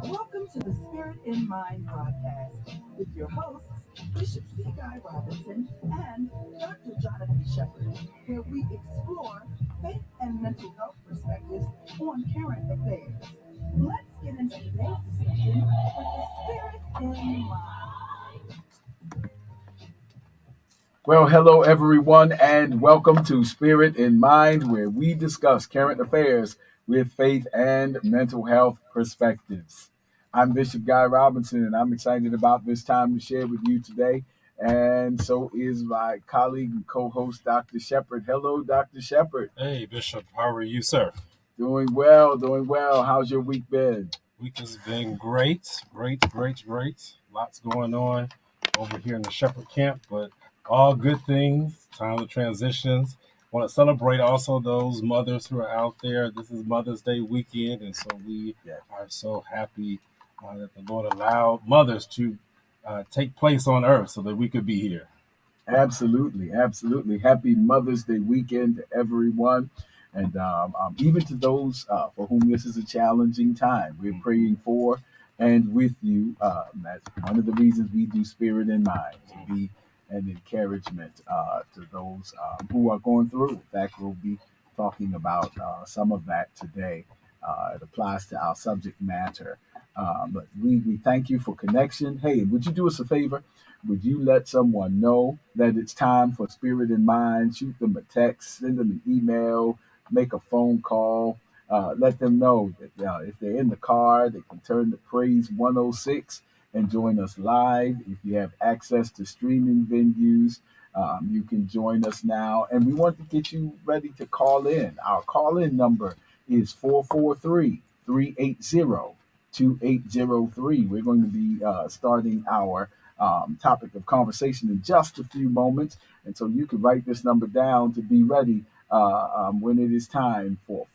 Welcome to the Spirit in Mind broadcast with your hosts, Bishop C. Guy Robinson and Dr. Jonathan Shepard, where we explore faith and mental health perspectives on current affairs. Let's get into today's discussion with the Spirit in Mind. Well, hello everyone, and welcome to Spirit in Mind, where we discuss current affairs with faith and mental health perspectives. I'm Bishop Guy Robinson, and I'm excited about this time to share with you today. And so is my colleague and co-host, Dr. Shepard. Hello, Dr. Shepard. Hey, Bishop. How are you, sir? Doing well, doing well. How's your week been? Week has been great. Lots going on over here in the Shepherd camp, but all good things. Time of transitions. Want to celebrate also those mothers who are out there. This is Mother's Day weekend, and so we are so happy that the Lord allowed mothers to take place on earth so that we could be here. Absolutely, absolutely. Happy Mother's Day weekend to everyone. And even to those for whom this is a challenging time, we're praying for and with you. That's one of the reasons we do Spirit in Mind, to be an encouragement to those who are going through. In fact, we'll be talking about some of that today. It applies to our subject matter. But we thank you for connection. Hey, would you do us a favor? Would you let someone know that it's time for Spirit in Mind? Shoot them a text, send them an email, make a phone call. Let them know that if they're in the car, they can turn to Praise 106 and join us live. If you have access to streaming venues, you can join us now. And we want to get you ready to call in. Our call-in number is 443-380-2803. We're going to be starting our topic of conversation in just a few moments. And so you can write this number down to be ready when it is time to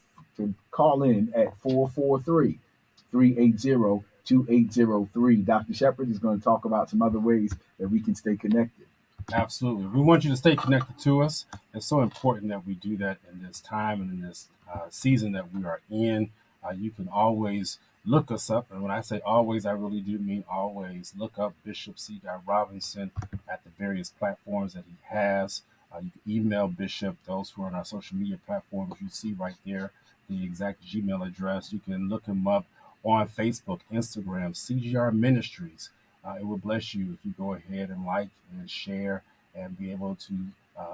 call in at 443-380-2803. Dr. Shepard is going to talk about some other ways that we can stay connected. Absolutely. We want you to stay connected to us. It's so important that we do that in this time and in this season that we are in. You can always look us up. And when I say always, I really do mean always. Look up Bishop C. Guy Robinson at the various platforms that he has. You can email Bishop, those who are on our social media platforms. You see right there the exact Gmail address. You can look him up on Facebook, Instagram, CGR Ministries. It will bless you if you go ahead and like and share and be able to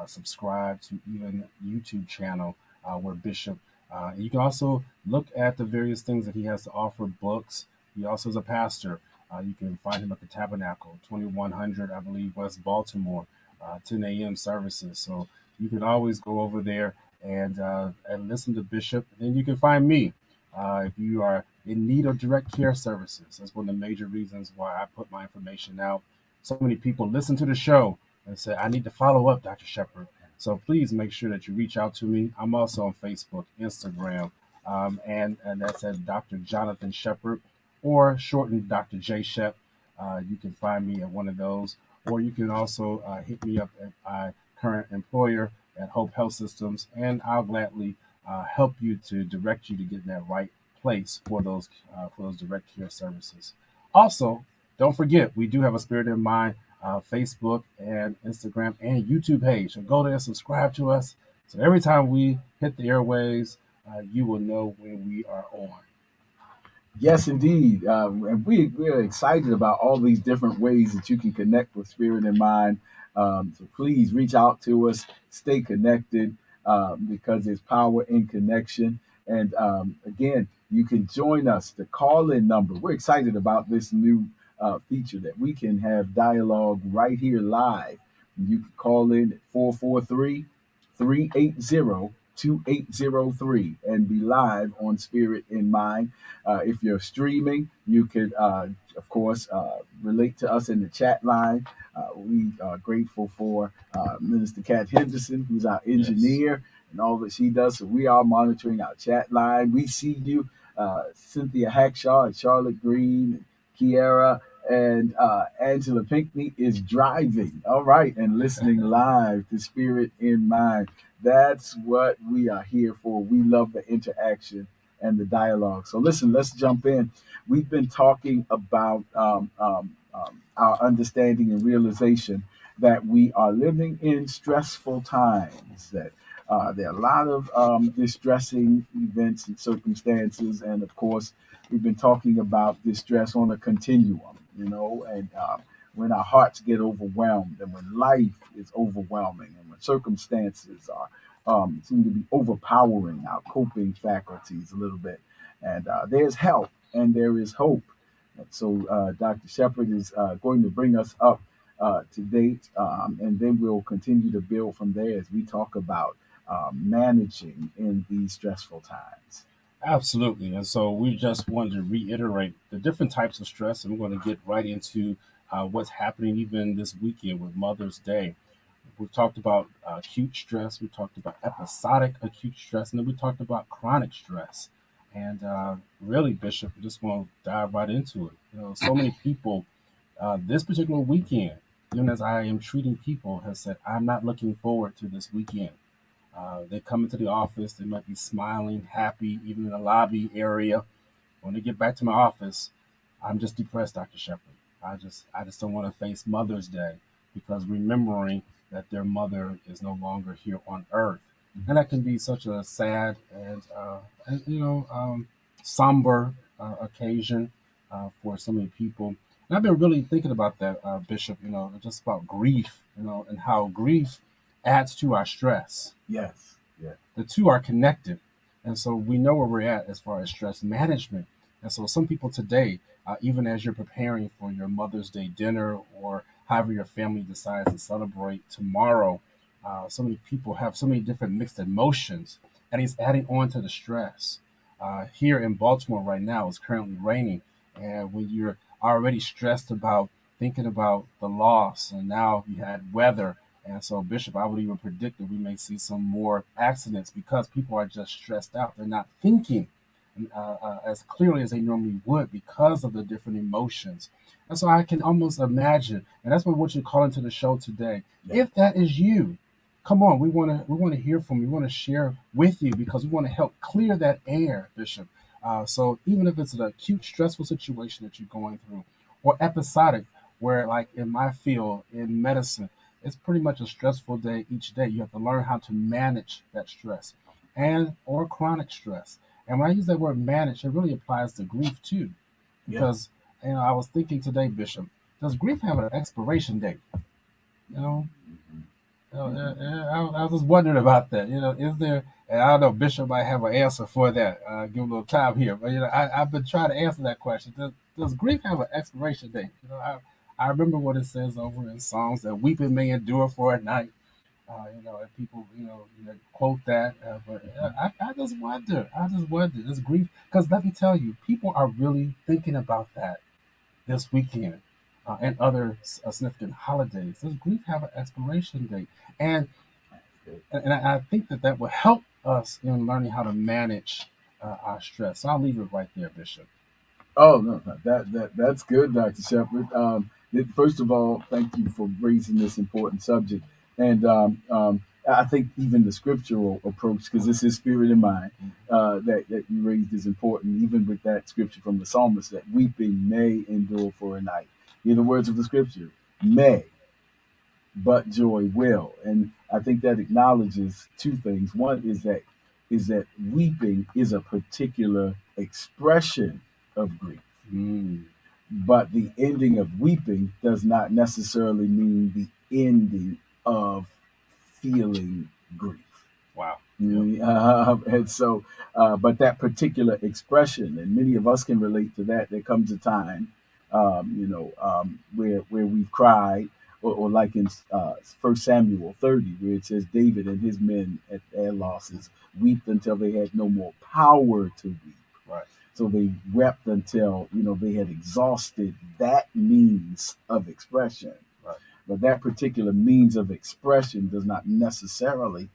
subscribe to even YouTube channel where Bishop. You can also look at the various things that he has to offer, books. He also is a pastor. You can find him at the Tabernacle, 2100, I believe, West Baltimore, 10 a.m. services. So you can always go over there and listen to Bishop. And then you can find me if you are in need of direct care services. That's one of the major reasons why I put my information out. So many people listen to the show and say, I need to follow up, Dr. Shepard. So please make sure that you reach out to me. I'm also on Facebook, Instagram, and that's at Dr. Jonathan Shepard, or shortened Dr. J. Shep. You can find me at one of those, or you can also hit me up at my current employer at Hope Health Systems, and I'll gladly help you to direct you to get in that right place for those direct care services. Also, don't forget, we do have a Spirit in Mind Facebook and Instagram and YouTube page. So go there, subscribe to us. So every time we hit the airwaves, you will know when we are on. Yes, indeed. And we're excited about all these different ways that you can connect with Spirit in Mind. So please reach out to us, stay connected, because there's power in connection. And again, you can join us. The call-in number. We're excited about this new feature that we can have dialogue right here live. You can call in at 443-380-2803. 2803 and be live on Spirit in Mind. If you're streaming, you could, of course, relate to us in the chat line. We are grateful for Minister Kat Henderson, who's our Yes. engineer, and all that she does. So we are monitoring our chat line. We see you, Cynthia Hackshaw and Charlotte Green, Kiera, and Angela Pinckney is driving. All right, and listening live to Spirit in Mind. That's what we are here for. We love the interaction and the dialogue. So listen, let's jump in. We've been talking about our understanding and realization that we are living in stressful times. That there are a lot of distressing events and circumstances, and of course, we've been talking about distress on a continuum. And when our hearts get overwhelmed, and when life is overwhelming, and when circumstances are seem to be overpowering our coping faculties a little bit, and there's help and there is hope. And so Dr. Shepard is going to bring us up to date, and then we'll continue to build from there as we talk about managing in these stressful times. Absolutely. And so we just wanted to reiterate the different types of stress, and we're going to get right into what's happening even this weekend with Mother's Day. We've talked about acute stress, we talked about episodic acute stress, and then we talked about chronic stress. And really, Bishop, we just want to dive right into it. So many people this particular weekend, even as I am treating people, have said, I'm not looking forward to this weekend. They come into the office, they might be smiling, happy, even in the lobby area. When they get back to my office, I'm just depressed, Dr. Shepard. I just don't want to face Mother's Day because remembering that their mother is no longer here on earth. And that can be such a sad and somber occasion for so many people. And I've been really thinking about that, Bishop, just about grief, and how grief adds to our stress. Yes, yes, The two are connected. And so we know where we're at as far as stress management. And so some people today, even as you're preparing for your Mother's Day dinner or however your family decides to celebrate tomorrow, so many people have so many different mixed emotions, and it's adding on to the stress. Here in Baltimore right now, it's currently raining. And when you're already stressed about thinking about the loss, and now you had weather, and so, Bishop, I would even predict that we may see some more accidents because people are just stressed out. They're not thinking as clearly as they normally would because of the different emotions. And so I can almost imagine, and that's what I want you to call into the show today. yeah, If that is you, come on, we want to hear from you. We want to share with you because we want to help clear that air, Bishop. So even if it's an acute, stressful situation that you're going through, or episodic, where like in my field in medicine, it's pretty much a stressful day each day. You have to learn how to manage that stress and or chronic stress. And when I use that word manage, it really applies to grief too. yeah. Because I was thinking today, Bishop, does grief have an expiration date? You know, I was just wondering about that. Is there? And I don't know, Bishop might have an answer for that. Give a little time here, but I've been trying to answer that question. Does grief have an expiration date? I remember what it says over in Psalms that weeping may endure for a night. And people, quote that. But I just wonder. I just wonder. This grief, because let me tell you, people are really thinking about that this weekend and other significant holidays. Does grief have an expiration date? And I think that will help us in learning how to manage our stress. So I'll leave it right there, Bishop. Oh no, that's good, Dr. Shepard. First of all, thank you for raising this important subject, and I think even the scriptural approach, because this is spirit in mind, that you raised is important. Even with that scripture from the psalmist, that weeping may endure for a night. Hear the words of the scripture: may, but joy will. And I think that acknowledges two things. One is that weeping is a particular expression of grief, Mm, but the ending of weeping does not necessarily mean the ending of feeling grief. wow. Yep. And so, but that particular expression, and many of us can relate to that. There comes a time, where we've cried, or like in 1 Samuel 30, where it says David and his men at their losses wept until they had no more power to weep. Right. So they wept until they had exhausted that means of expression. Right. But that particular means of expression does not necessarily,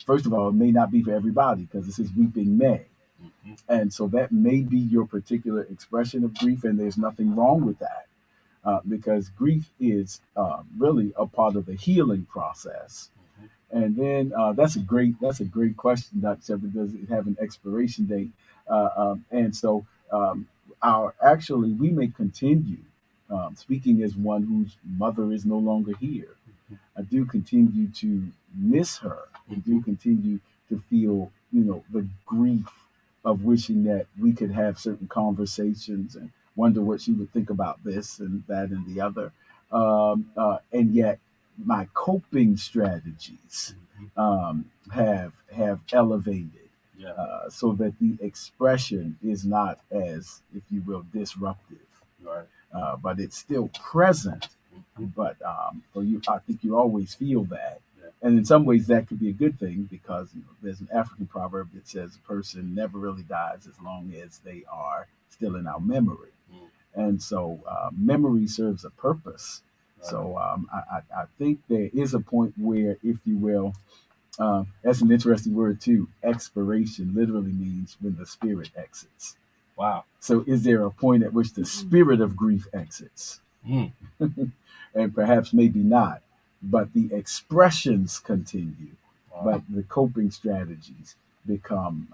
first of all, it may not be for everybody because it says weeping may. Mm-hmm. And so that may be your particular expression of grief, and there's nothing wrong with that because grief is really a part of the healing process. And then that's a great question, Dr. Shepard. Does it have an expiration date? And so our actually we may continue. Speaking as one whose mother is no longer here, I do continue to miss her. I do continue to feel, the grief of wishing that we could have certain conversations and wonder what she would think about this and that and the other. And yet, my coping strategies have elevated Yeah. so that the expression is not as, if you will, disruptive. Right. But it's still present. Mhm. But for you, I think you always feel that. Yeah. And in some ways, that could be a good thing because there's an African proverb that says a person never really dies as long as they are still in our memory. And so memory serves a purpose. Right. So I think there is a point where, if you will, that's an interesting word too. Expiration literally means when the spirit exits. Wow. So is there a point at which the spirit of grief exits? Mm. And perhaps maybe not, but the expressions continue, Wow. but the coping strategies become,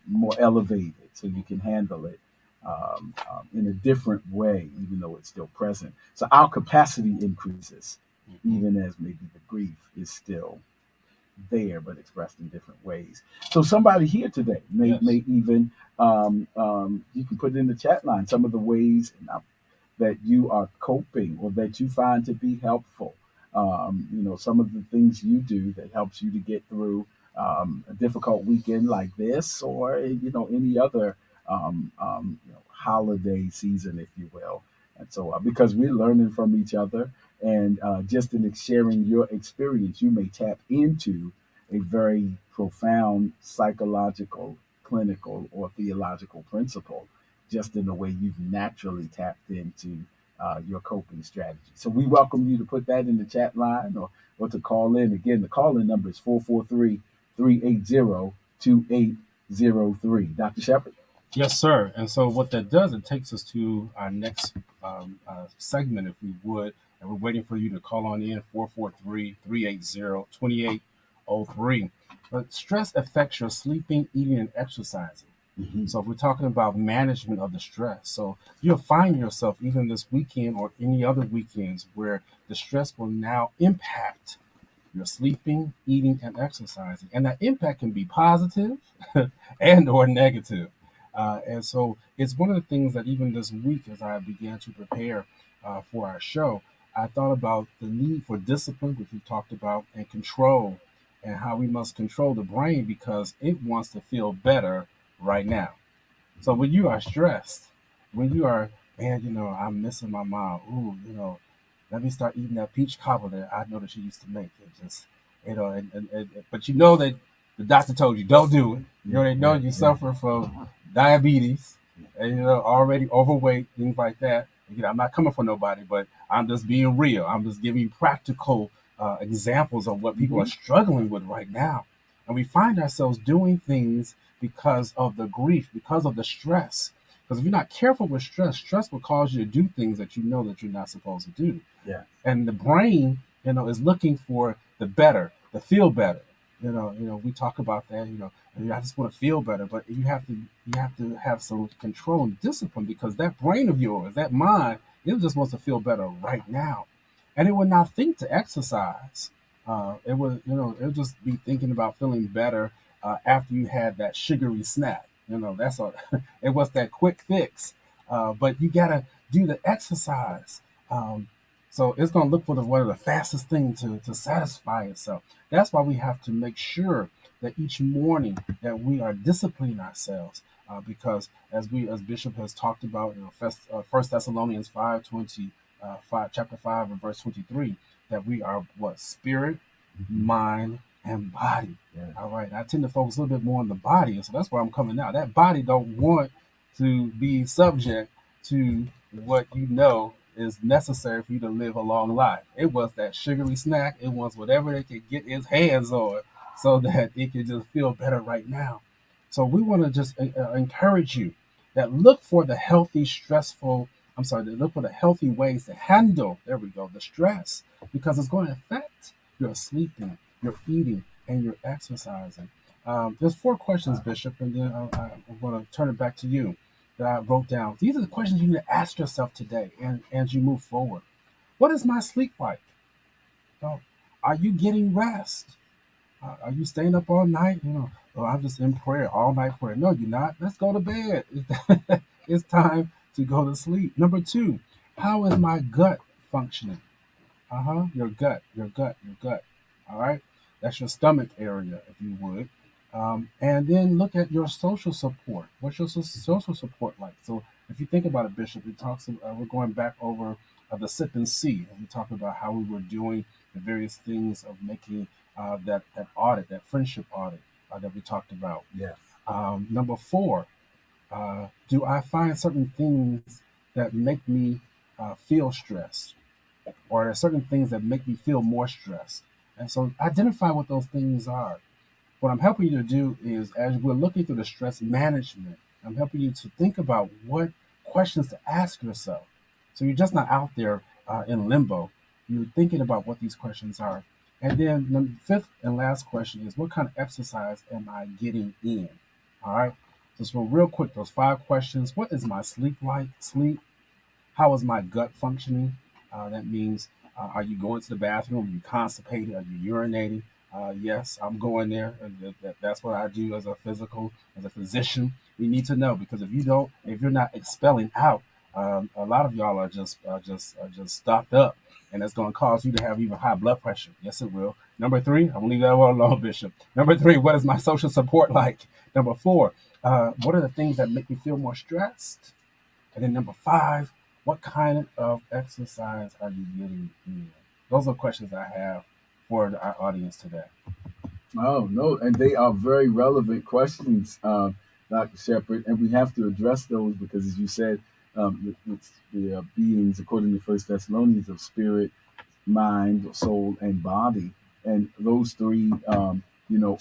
more elevated so you can handle it in a different way, even though it's still present. So our capacity increases, even as maybe the grief is still there, but expressed in different ways. So somebody here today Yes. may even you can put it in the chat line some of the ways that you are coping or that you find to be helpful. Some of the things you do that helps you to get through a difficult weekend like this, or any other holiday season, if you will. And so, because we're learning from each other, and just in sharing your experience, you may tap into a very profound psychological, clinical, or theological principle just in the way you've naturally tapped into your coping strategy. So we welcome you to put that in the chat line or to call in. Again, the call-in number is 443-380-2803. Dr. Shepard? Yes, sir. And so what that does, it takes us to our next segment, if we would. And we're waiting for you to call on in 443-380-2803. But stress affects your sleeping, eating, and exercising. Mm-hmm. So if we're talking about management of the stress, so you'll find yourself even this weekend or any other weekends where the stress will now impact your sleeping, eating, and exercising. And that impact can be positive and or negative. And so it's one of the things that even this week, as I began to prepare for our show, I thought about the need for discipline, which we talked about, and control, and how we must control the brain because it wants to feel better right now. So when you are stressed, when you are, man, I'm missing my mom. Ooh, let me start eating that peach cobbler that I know that she used to make. It just, but you know that the doctor told you don't do it. They know you suffer from diabetes, and already overweight, things like that. I'm not coming for nobody, but I'm just being real. I'm just giving you practical examples of what people are struggling with right now, and we find ourselves doing things because of the grief, because of the stress. Because if you're not careful with stress, stress will cause you to do things that you know that you're not supposed to do. Yeah. And the brain, is looking for the better, the feel better. We talk about that. I just want to feel better, but you have to have some control and discipline because that brain of yours, that mind, it just wants to feel better right now, and it will not think to exercise. It it'll just be thinking about feeling better after you had that sugary snack. That's it was that quick fix. But you gotta do the exercise. So it's gonna look for what are the fastest thing to satisfy itself. That's why we have to make sure that each morning that we are disciplining ourselves. Because as Bishop has talked about, First Thessalonians 5:20 chapter 5, and verse 23, that we are what? Spirit, mind, and body. Yeah. All right. I tend to focus a little bit more on the body, and so that's where I'm coming now. That body don't want to be subject to what you know is necessary for you to live a long life. It wants that sugary snack. It wants whatever it can get its hands on so that it can just feel better right now. So we want to just encourage you that look for the healthy, stressful, I'm sorry, that look for the healthy ways to handle, there we go, the stress, because it's going to affect your sleeping, your eating, and your exercising. There's four questions, Bishop, and then I'm going to turn it back to you that I wrote down. These are the questions you need to ask yourself today and as you move forward. What is my sleep like? So, are you getting rest? Are you staying up all night? Oh, I'm just in prayer, all night prayer. No, you're not. Let's go to bed. It's time to go to sleep. Number two, how is my gut functioning? Your gut, your gut, your gut. All right. That's your stomach area, if you would. And then look at your social support. What's your social support like? So if you think about it, Bishop, it talks. We're going back over the sip and see, and we talked about how we were doing the various things of making that audit, that friendship audit that we talked about. Yes. Number four, do I find certain things that make me feel stressed? Or there are certain things that make me feel more stressed. And so identify what those things are. What I'm helping you to do is, as we're looking through the stress management, I'm helping you to think about what questions to ask yourself. So you're just not out there in limbo. You're thinking about what these questions are. And then the fifth and last question is, what kind of exercise am I getting in? All right. Just real quick, those five questions. What is my sleep like? Sleep. How is my gut functioning? That means, are you going to the bathroom? Are you constipated? Are you urinating? Yes, I'm going there. That's what I do as a as a physician. We need to know, because if you're not expelling out, a lot of y'all are just stocked up, and that's going to cause you to have even high blood pressure. Yes, it will. Number three, I'm gonna leave that one alone, Bishop. Number three, what is my social support like? Number four, what are the things that make me feel more stressed? And then number five, what kind of exercise are you getting in? Those are questions I have for our audience today. Oh, no. And they are very relevant questions, Dr. Shepard. And we have to address those because, as you said, the beings, according to First Thessalonians, of spirit, mind, soul, and body. And those three,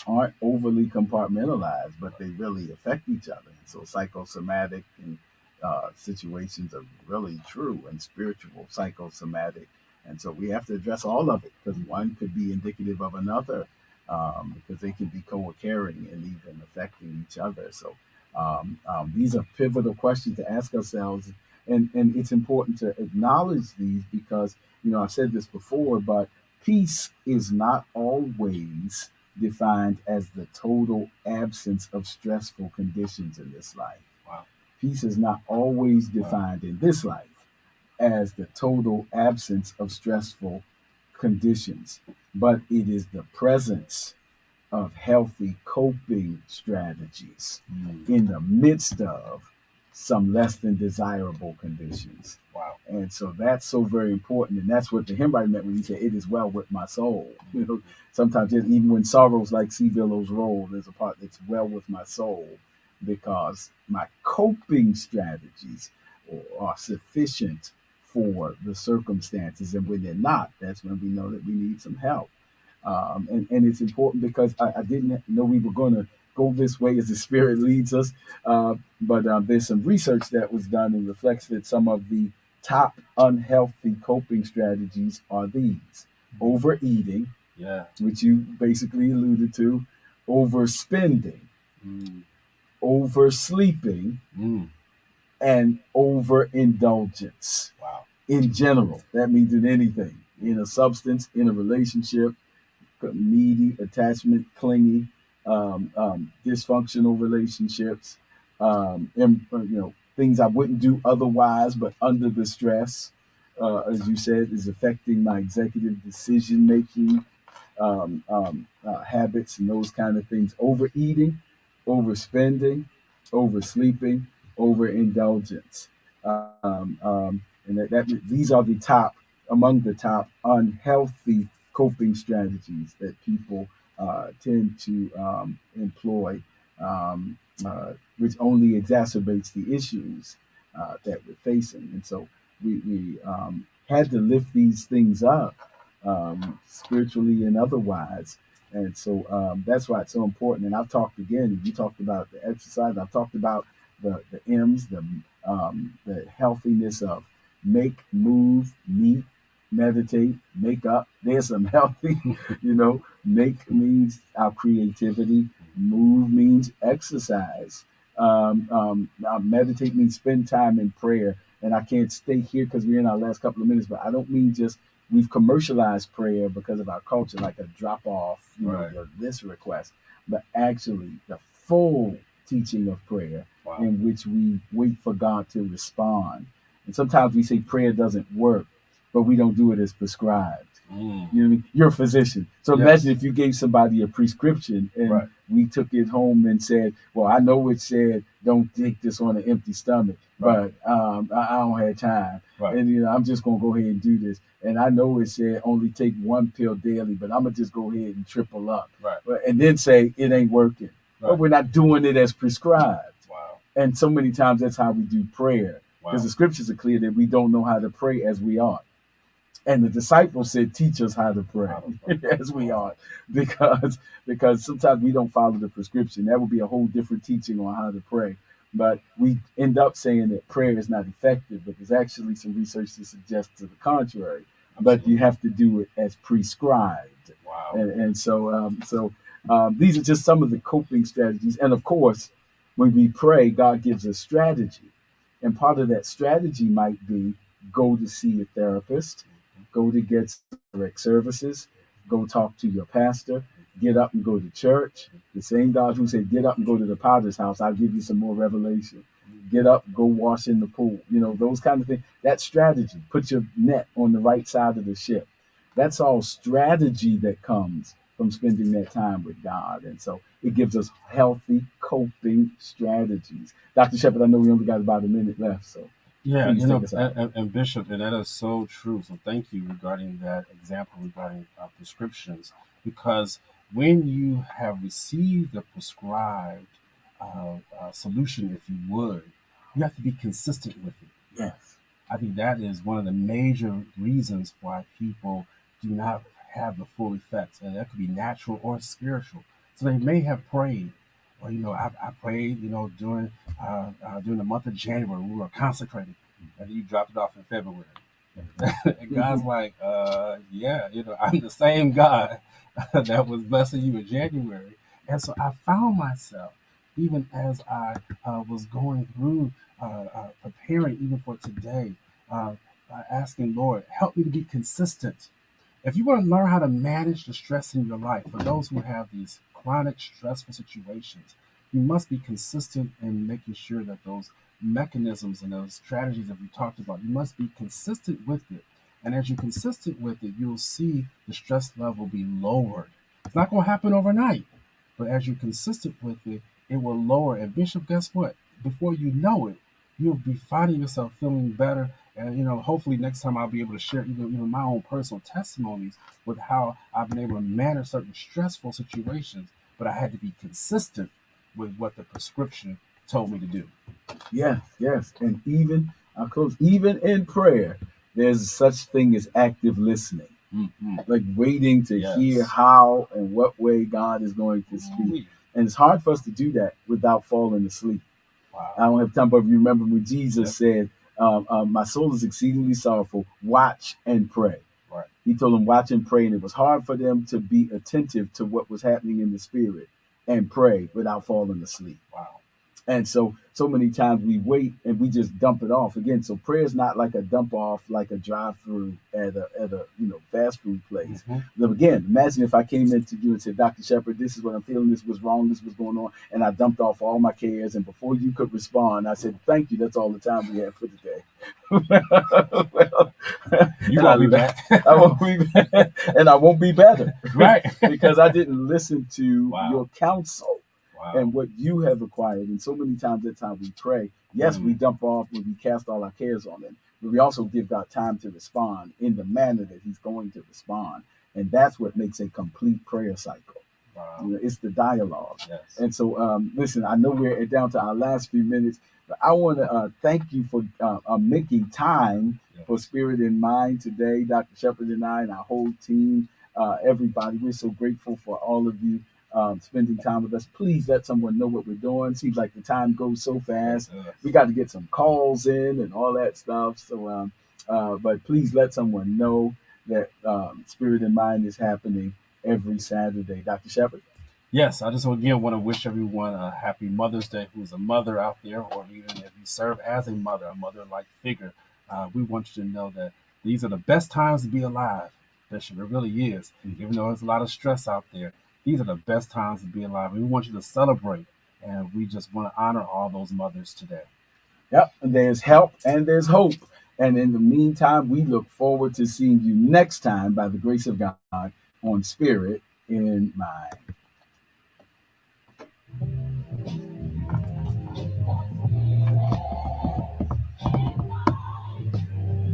aren't overly compartmentalized, but they really affect each other. And so psychosomatic and situations are really true, and spiritual, psychosomatic. And so we have to address all of it because one could be indicative of another, because they can be co-occurring and even affecting each other. So these are pivotal questions to ask ourselves. And it's important to acknowledge these because, I've said this before, but peace is not always defined as the total absence of stressful conditions in this life. Wow. Peace is not always defined in this life as the total absence of stressful conditions, but it is the presence of healthy coping strategies in the midst of some less than desirable conditions. Wow. And so that's so very important. And that's what the hymn writer meant when he said, "It is well with my soul." Sometimes even when sorrows like sea billows roll, there's a part that's well with my soul because my coping strategies are sufficient for the circumstances. And when they're not, that's when we know that we need some help. And it's important because I didn't know we were going to go this way as the Spirit leads us. But there's some research that was done and reflects that some of the top unhealthy coping strategies are these: overeating, which you basically alluded to, overspending, oversleeping, and overindulgence. Wow. In general, that means in anything, in a substance, in a relationship, needy, attachment, clingy, dysfunctional relationships, things I wouldn't do otherwise, but under the stress, as you said, is affecting my executive decision making habits and those kind of things. Overeating, overspending, oversleeping, overindulgence. And these are among the top unhealthy coping strategies that people tend to employ, which only exacerbates the issues that we're facing. And so we had to lift these things up, spiritually and otherwise. And so that's why it's so important. And I've talked again, you talked about the exercise, I've talked about the M's, the healthiness of make, move, meet, meditate, make up. There's some healthy, make means our creativity, move means exercise. Meditate means spend time in prayer. And I can't stay here because we're in our last couple of minutes, but I don't mean just we've commercialized prayer because of our culture, like a drop off, Right. this request, but actually the full teaching of prayer Wow. in which we wait for God to respond. And sometimes we say prayer doesn't work, but we don't do it as prescribed. Mm. You know what I mean? You're a physician. So Yes. imagine if you gave somebody a prescription and Right. we took it home and said, well, I know it said don't take this on an empty stomach, Right. but I don't have time. Right. And I'm just going to go ahead and do this. And I know it said only take one pill daily, but I'm going to just go ahead and triple up. Right. And then say it ain't working. Right. But we're not doing it as prescribed. Wow. And so many times that's how we do prayer. Because Wow. the scriptures are clear that we don't know how to pray as we ought. And the disciples said, teach us how to pray as we ought. Because sometimes we don't follow the prescription. That would be a whole different teaching on how to pray. But we end up saying that prayer is not effective, but there's actually some research to suggest to the contrary. But you have to do it as prescribed. Wow. And so these are just some of the coping strategies. And of course, when we pray, God gives us strategy. And part of that strategy might be go to see a therapist, go to get direct services, go talk to your pastor, get up and go to church. The same God who said, get up and go to the potter's house, I'll give you some more revelation. Get up, go wash in the pool, those kind of things. That's strategy. Put your net on the right side of the ship. That's all strategy that comes from spending that time with God. And so it gives us healthy coping strategies. Dr. Shepard, I know we only got about a minute left, so Yeah, please take us out. and Bishop, and that is so true. So thank you regarding that example regarding prescriptions, because when you have received the prescribed solution, if you would, you have to be consistent with it. Yes. I think that is one of the major reasons why people do not have the full effects, and that could be natural or spiritual. So they may have prayed, or I prayed, during the month of January, we were consecrated, and then you dropped it off in February. And God's like, yeah, I'm the same God that was blessing you in January. And so I found myself, even as I was going through preparing even for today, asking, Lord, help me to be consistent. If you want to learn how to manage the stress in your life, for those who have these chronic stressful situations, you must be consistent in making sure that those mechanisms and those strategies that we talked about, you must be consistent with it. And as you're consistent with it, you'll see the stress level be lowered. It's not going to happen overnight, but as you're consistent with it, it will lower. And Bishop, guess what? Before you know it, you'll be finding yourself feeling better. And, hopefully next time I'll be able to share even my own personal testimonies with how I've been able to manage certain stressful situations, but I had to be consistent with what the prescription told me to do. Yes. And even in prayer, there's such thing as active listening. Mm-hmm. Like waiting to hear how and what way God is going to speak. And it's hard for us to do that without falling asleep. Wow. I don't have time, but you remember when Jesus said, my soul is exceedingly sorrowful, watch and pray. Right. He told them watch and pray, and it was hard for them to be attentive to what was happening in the spirit and pray without falling asleep. Wow. And so many times we wait and we just dump it off again. So prayer is not like a dump off, like a drive through at a fast food place. Mm-hmm. But again, imagine if I came into you and said, Dr. Shepard, this is what I'm feeling. This was wrong. This was going on. And I dumped off all my cares. And before you could respond, I said, thank you. That's all the time we have for today. Well, you won't be back. I won't be back. And I won't be better. Right. Because I didn't listen to Wow. your counsel. Wow. and what you have acquired. And so many times that's how we pray. Yes, we dump off when we cast all our cares on him, but we also give God time to respond in the manner that he's going to respond. And that's what makes a complete prayer cycle. Wow. It's the dialogue. Yes. And so, listen, I know we're down to our last few minutes, but I want to thank you for making time Yes. for Spirit in Mind today, Dr. Shepherd and I and our whole team, everybody. We're so grateful for all of you spending time with us. Please let someone know what we're doing. Seems like the time goes so fast. Yes. We got to get some calls in and all that stuff. So, but please let someone know that Spirit in Mind is happening every Saturday. Dr. Shepherd? Yes, I just again want to wish everyone a happy Mother's Day who's a mother out there, or even if you serve as a mother-like figure. We want you to know that these are the best times to be alive. Bishop, it really is. Even though there's a lot of stress out there, these are the best times to be alive. We want you to celebrate, and we just want to honor all those mothers today. Yep, and there's help and there's hope. And in the meantime, we look forward to seeing you next time by the grace of God on Spirit in Mind.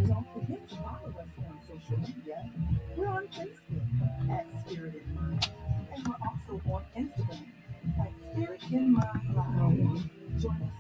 Don't forget to follow us on social media. We're on Facebook at Spirit in Mind, and we're also on Instagram at Spirit in Mind Live. Join us